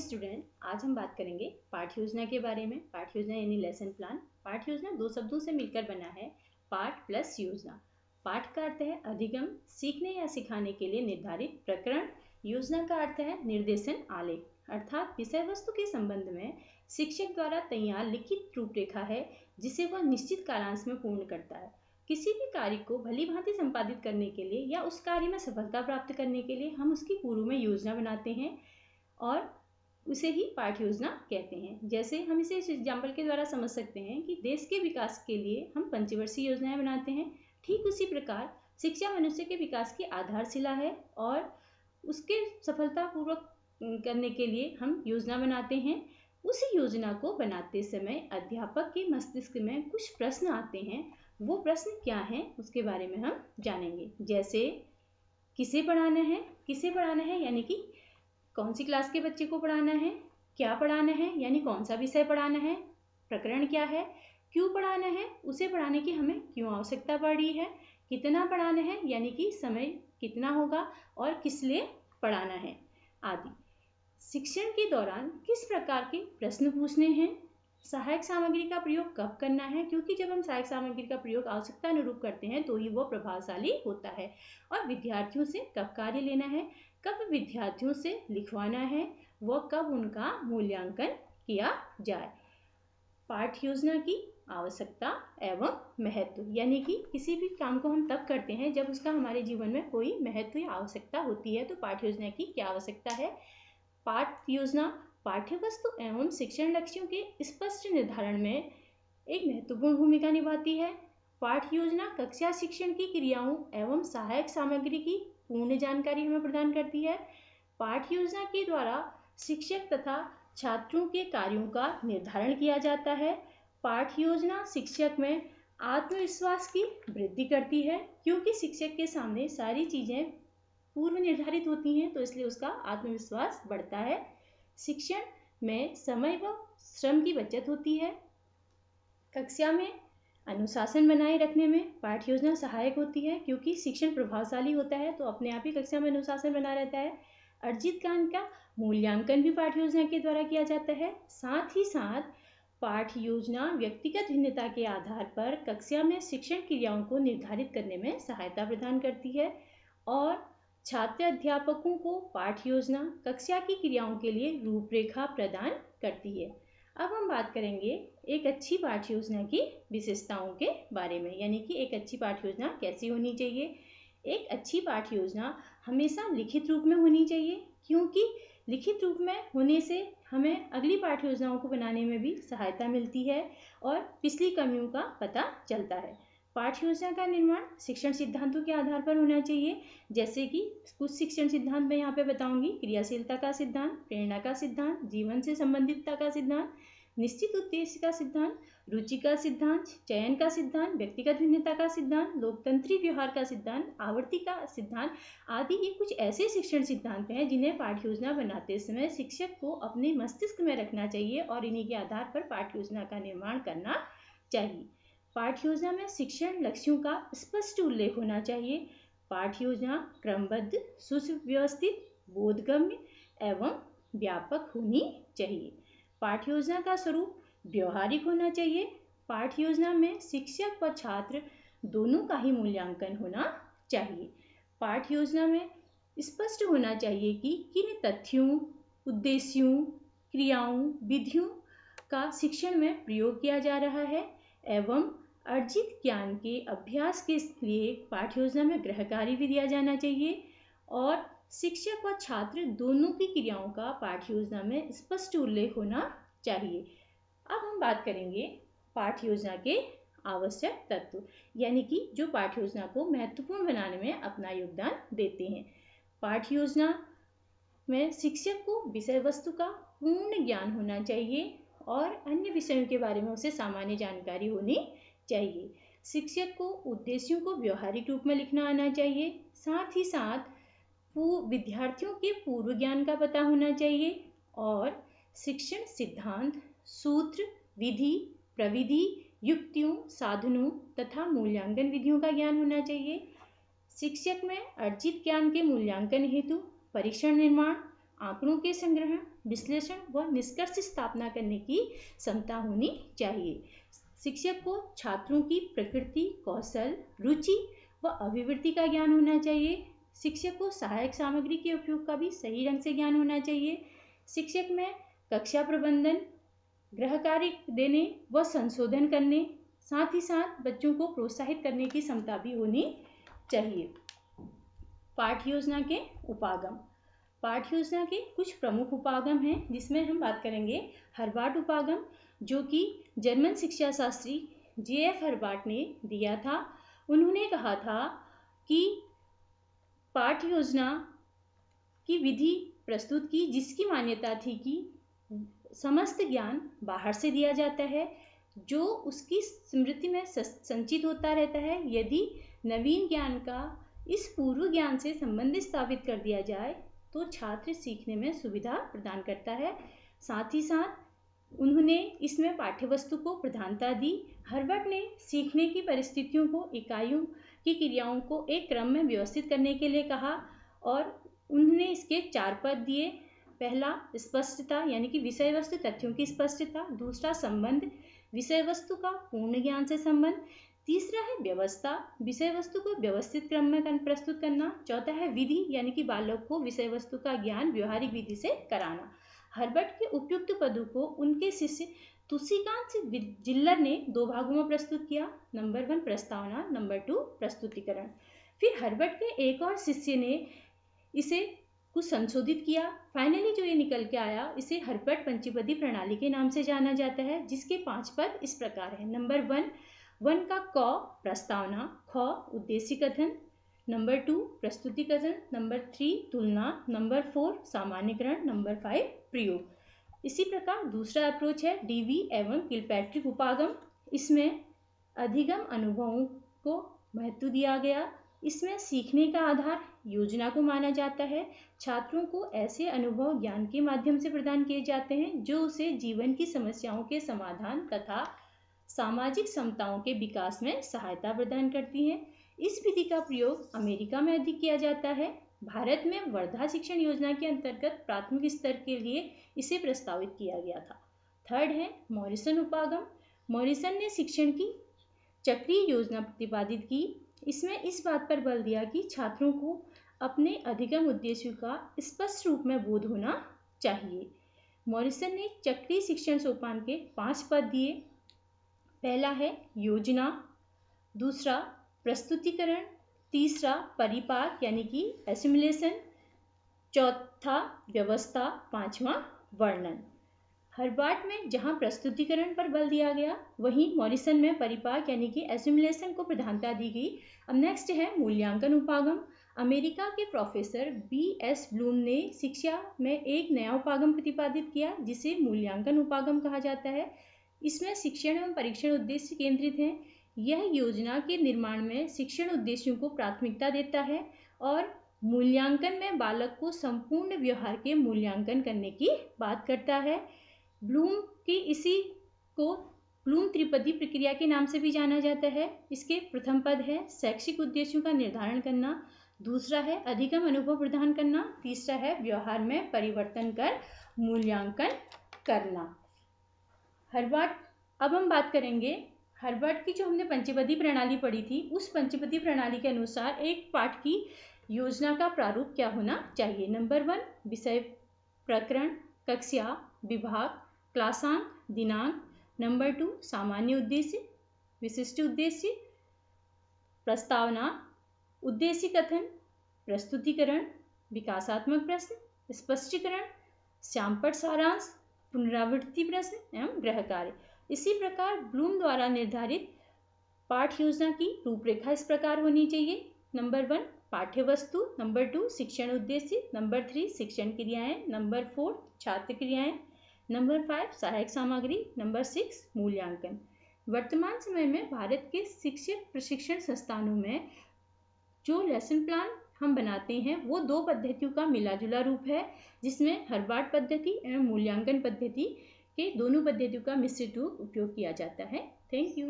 Student, आज हम बात करेंगे पाठ्य योजना के बारे में। पाठ्य योजना यानी लेसन प्लान। पाठ्य योजना दो शब्दों से मिलकर बना है, पाठ प्लस योजना। पाठ का अर्थ है अधिगम, सीखने या सिखाने के लिए निर्धारित प्रकरण। योजना का अर्थ है निर्देशन आलेख, अर्थात विषय वस्तु के संबंध में शिक्षक द्वारा तैयार लिखित रूपरेखा है जिसे वह निश्चित कालांश में पूर्ण करता है। किसी भी कार्य को भली भांति संपादित करने के लिए या उस कार्य में सफलता प्राप्त करने के लिए हम उसकी पूर्व में योजना बनाते हैं और उसे ही पाठ्य योजना कहते हैं। जैसे हम इसे इस एग्जाम्पल के द्वारा समझ सकते हैं कि देश के विकास के लिए हम पंचवर्षीय योजनाएं बनाते हैं। ठीक उसी प्रकार शिक्षा मनुष्य के विकास की आधारशिला है और उसके सफलतापूर्वक करने के लिए हम योजना बनाते हैं। उसी योजना को बनाते समय अध्यापक के मस्तिष्क में कुछ प्रश्न आते हैं। वो प्रश्न क्या हैं उसके बारे में हम जानेंगे। जैसे किसे पढ़ाना है यानी कि कौन सी क्लास के बच्चे को पढ़ाना है, क्या पढ़ाना है यानी कौन सा विषय पढ़ाना है, प्रकरण क्या है, क्यों पढ़ाना है, उसे पढ़ाने की हमें क्यों आवश्यकता पड़ रही है, कितना पढ़ाना है यानी कि समय कितना होगा और किस लिए पढ़ाना है आदि। शिक्षण के दौरान किस प्रकार के प्रश्न पूछने हैं, सहायक सामग्री का प्रयोग कब करना है, क्योंकि जब हम सहायक सामग्री का प्रयोग आवश्यकता अनुरूप करते हैं तो ही वो प्रभावशाली होता है, और विद्यार्थियों से कब कार्य लेना है, कब विद्यार्थियों से लिखवाना है, वह कब उनका मूल्यांकन किया जाए। पाठ्य योजना की आवश्यकता एवं महत्व, यानी कि किसी भी काम को हम तब करते हैं जब उसका हमारे जीवन में कोई महत्व या आवश्यकता होती है। तो पाठ्य योजना की क्या आवश्यकता है। पाठ्य योजना पाठ्य वस्तु एवं शिक्षण लक्ष्यों के स्पष्ट निर्धारण में एक महत्वपूर्ण भूमिका निभाती है। पाठ्य योजना कक्षा शिक्षण की क्रियाओं एवं सहायक सामग्री की पूर्ण जानकारी हमें प्रदान करती है। पाठ्य योजना के द्वारा शिक्षक तथा छात्रों के कार्यों का निर्धारण किया जाता है। पाठ्य योजना शिक्षक में आत्मविश्वास की वृद्धि करती है, क्योंकि शिक्षक के सामने सारी चीजें पूर्व निर्धारित होती हैं तो इसलिए उसका आत्मविश्वास बढ़ता है। शिक्षण में समय व श्रम की बचत होती है। कक्षा में अनुशासन बनाए रखने में पाठ्य योजना सहायक होती है, क्योंकि शिक्षण प्रभावशाली होता है तो अपने आप ही कक्षा में अनुशासन बना रहता है। अर्जित ज्ञान का मूल्यांकन भी पाठ्य योजना के द्वारा किया जाता है। साथ ही साथ पाठ्य योजना व्यक्तिगत भिन्नता के आधार पर कक्षा में शिक्षण क्रियाओं को निर्धारित करने में सहायता प्रदान करती है और छात्र अध्यापकों को पाठ्य योजना कक्षा की क्रियाओं के लिए रूपरेखा प्रदान करती है। अब हम बात करेंगे एक अच्छी पाठ्य योजना की विशेषताओं के बारे में, यानी कि एक अच्छी पाठ्य योजना कैसी होनी चाहिए। एक अच्छी पाठ्य योजना हमेशा लिखित रूप में होनी चाहिए, क्योंकि लिखित रूप में होने से हमें अगली पाठ्य योजनाओं को बनाने में भी सहायता मिलती है और पिछली कमियों का पता चलता है। पाठ्य योजना का निर्माण शिक्षण सिद्धांतों के आधार पर होना चाहिए, जैसे कि कुछ शिक्षण सिद्धांत मैं यहाँ पे बताऊंगी। क्रियाशीलता का सिद्धांत, प्रेरणा का सिद्धांत, जीवन से संबंधितता का सिद्धांत, निश्चित उद्देश्य का सिद्धांत, रुचि का सिद्धांत, चयन का सिद्धांत, व्यक्तिगत भिन्नता का सिद्धांत, लोकतंत्री व्यवहार का सिद्धांत, आवृत्ति का सिद्धांत आदि। ये कुछ ऐसे शिक्षण सिद्धांत हैं जिन्हें पाठ्य योजना बनाते समय शिक्षक को अपने मस्तिष्क में रखना चाहिए और इन्हीं के आधार पर पाठ्य योजना का निर्माण करना चाहिए। पाठ्य योजना में शिक्षण लक्ष्यों का स्पष्ट उल्लेख होना चाहिए। पाठ्य योजना क्रमबद्ध, सुव्यवस्थित, बोधगम्य एवं व्यापक होनी चाहिए। पाठ्य योजना का स्वरूप व्यवहारिक होना चाहिए। पाठ्य योजना में शिक्षक व छात्र दोनों का ही मूल्यांकन होना चाहिए। पाठ्य योजना में स्पष्ट होना चाहिए कि किन तथ्यों, उद्देश्यों, क्रियाओं, विधियों का शिक्षण में प्रयोग किया जा रहा है एवं अर्जित ज्ञान के अभ्यास के लिए पाठ्य योजना में गृह कार्य भी दिया जाना चाहिए और शिक्षक व छात्र दोनों की क्रियाओं का पाठ्य योजना में स्पष्ट उल्लेख होना चाहिए। अब हम बात करेंगे पाठ्य योजना के आवश्यक तत्व, यानी कि जो पाठ्य योजना को महत्वपूर्ण बनाने में अपना योगदान देते हैं। पाठ्य योजना में शिक्षक को विषय वस्तु का पूर्ण ज्ञान होना चाहिए और अन्य विषयों के बारे में उसे सामान्य जानकारी होनी चाहिए। शिक्षक को उद्देश्यों को व्यवहारिक रूप में लिखना आना चाहिए। साथ ही साथ विद्यार्थियों के पूर्व ज्ञान का पता होना चाहिए और शिक्षण सिद्धांत, सूत्र, विधि, प्रविधि, युक्तियों, साधनों तथा मूल्यांकन विधियों का ज्ञान होना चाहिए। शिक्षक में अर्जित ज्ञान के मूल्यांकन हेतु परीक्षण निर्माण, आंकड़ों के संग्रहण, विश्लेषण व निष्कर्ष स्थापना करने की क्षमता होनी चाहिए। शिक्षक को छात्रों की प्रकृति, कौशल, रुचि व अभिवृत्ति का ज्ञान होना चाहिए। शिक्षक को सहायक सामग्री के उपयोग का भी सही ढंग से ज्ञान होना चाहिए। शिक्षक में कक्षा प्रबंधन, गृह कार्य देने व संशोधन करने, साथ ही साथ बच्चों को प्रोत्साहित करने की क्षमता भी होनी चाहिए। पाठ्य योजना के उपागम। पाठ्य योजना के कुछ प्रमुख उपागम हैं, जिसमें हम बात करेंगे हर्बार्ट उपागम, जो कि जर्मन शिक्षा शास्त्री J.F. हर्बार्ट ने दिया था। उन्होंने कहा था कि पाठ्य योजना की विधि प्रस्तुत की, जिसकी मान्यता थी कि समस्त ज्ञान बाहर से दिया जाता है, जो उसकी स्मृति में संचित होता रहता है। यदि नवीन ज्ञान का इस पूर्व ज्ञान से संबंधित स्थापित कर दिया जाए तो छात्र सीखने में सुविधा प्रदान करता है। साथ ही साथ उन्होंने इसमें पाठ्य वस्तु को प्रधानता दी। हर्बर्ट ने सीखने की परिस्थितियों को, इकाइयों की क्रियाओं को एक क्रम में व्यवस्थित करने के लिए कहा और उन्होंने इसके 4 पद दिए। पहला स्पष्टता, यानी कि विषय वस्तु तथ्यों की स्पष्टता। दूसरा संबंध, विषय वस्तु का पूर्ण ज्ञान से संबंध। तीसरा है व्यवस्था, विषय वस्तु को व्यवस्थित क्रम में प्रस्तुत करना। चौथा है विधि, यानी कि बालक को विषय वस्तु का ज्ञान व्यवहारिक विधि से कराना। हर्बर्ट के उपयुक्त पदों को उनके शिष्य तुलसीकांत जिल्लर ने 2 भागों में प्रस्तुत किया। नंबर 1 प्रस्तावना, नंबर 2 प्रस्तुतिकरण। फिर हर्बर्ट के एक और शिष्य ने इसे कुछ संशोधित किया। फाइनली जो ये निकल के आया, इसे हर्बर्ट पंचपदी प्रणाली के नाम से जाना जाता है, जिसके 5 पद इस प्रकार है। नंबर 1 का क प्रस्तावना, ख उद्देश्य कथन, नंबर 2 प्रस्तुतिकरण, नंबर 3 तुलना, नंबर 4 सामान्यीकरण, नंबर 5 प्रयोग। इसी प्रकार दूसरा अप्रोच है डीवी एवं किलपैट्रिक उपागम। इसमें अधिगम अनुभवों को महत्व दिया गया। इसमें सीखने का आधार योजना को माना जाता है। छात्रों को ऐसे अनुभव ज्ञान के माध्यम से प्रदान किए जाते हैं जो उसे जीवन की समस्याओं के समाधान तथा सामाजिक क्षमताओं के विकास में सहायता प्रदान करती हैं। इस विधि का प्रयोग अमेरिका में अधिक किया जाता है। भारत में वर्धा शिक्षण योजना के अंतर्गत प्राथमिक स्तर के लिए इसे प्रस्तावित किया गया था। थर्ड है मॉरिसन उपागम। मॉरिसन ने शिक्षण की चक्रीय योजना प्रतिपादित की। इसमें इस बात पर बल दिया कि छात्रों को अपने अधिगम उद्देश्यों का स्पष्ट रूप में बोध होना चाहिए। मॉरिसन ने चक्रीय शिक्षण सोपान के 5 पद दिए। पहला है योजना, दूसरा प्रस्तुतिकरण, तीसरा परिपाक यानी कि एसिमुलेशन, चौथा व्यवस्था, 5वां वर्णन। हर्बार्ट में जहां प्रस्तुतिकरण पर बल दिया गया, वहीं मॉरिसन में परिपाक यानी कि एसिमुलेशन को प्रधानता दी गई। अब नेक्स्ट है मूल्यांकन उपागम। अमेरिका के प्रोफेसर B.S. ब्लूम ने शिक्षा में एक नया उपागम प्रतिपादित किया, जिसे मूल्यांकन उपागम कहा जाता है। इसमें शिक्षण एवं परीक्षण उद्देश्य केंद्रित हैं। यह योजना के निर्माण में शिक्षण उद्देश्यों को प्राथमिकता देता है और मूल्यांकन में बालक को संपूर्ण व्यवहार के मूल्यांकन करने की बात करता है। ब्लूम की इसी को ब्लूम त्रिपदी प्रक्रिया के नाम से भी जाना जाता है। इसके प्रथम पद है शैक्षिक उद्देश्यों का निर्धारण करना, दूसरा है अधिगम अनुभव प्रदान करना, तीसरा है व्यवहार में परिवर्तन कर मूल्यांकन करना। हर्बार्ट, अब हम बात करेंगे हर्बार्ट की जो हमने पंचपदी प्रणाली पढ़ी थी, उस पंचपदी प्रणाली के अनुसार एक पाठ की योजना का प्रारूप क्या होना चाहिए। नंबर 1 विषय, प्रकरण, कक्षा, विभाग, क्लासांक, दिनांक। नंबर 2 सामान्य उद्देश्य, विशिष्ट उद्देश्य, प्रस्तावना, उद्देश्य कथन, प्रस्तुतिकरण, विकासात्मक प्रश्न, स्पष्टीकरण, श्यामपट्ट सारांश, पुनरावृत्ति प्रश्न एवं गृह कार्य। इसी प्रकार ब्लूम द्वारा निर्धारित पाठ्य योजना की रूपरेखा इस प्रकार होनी चाहिए। नंबर 1 पाठ्य वस्तु, नंबर 2 शिक्षण उद्देश्य, नंबर 3 शिक्षण क्रियाएं, नंबर 4 छात्र क्रियाएं, नंबर 5 सहायक सामग्री, नंबर 6 मूल्यांकन। वर्तमान समय में भारत के शिक्षक प्रशिक्षण संस्थानों में जो लेसन प्लान हम बनाते हैं वो 2 पद्धतियों का मिला जुला रूप है, जिसमें हर्बार्ट पद्धति एवं मूल्यांकन पद्धति के दोनों पद्धतियों का मिश्रित रूप उपयोग किया जाता है। Thank you.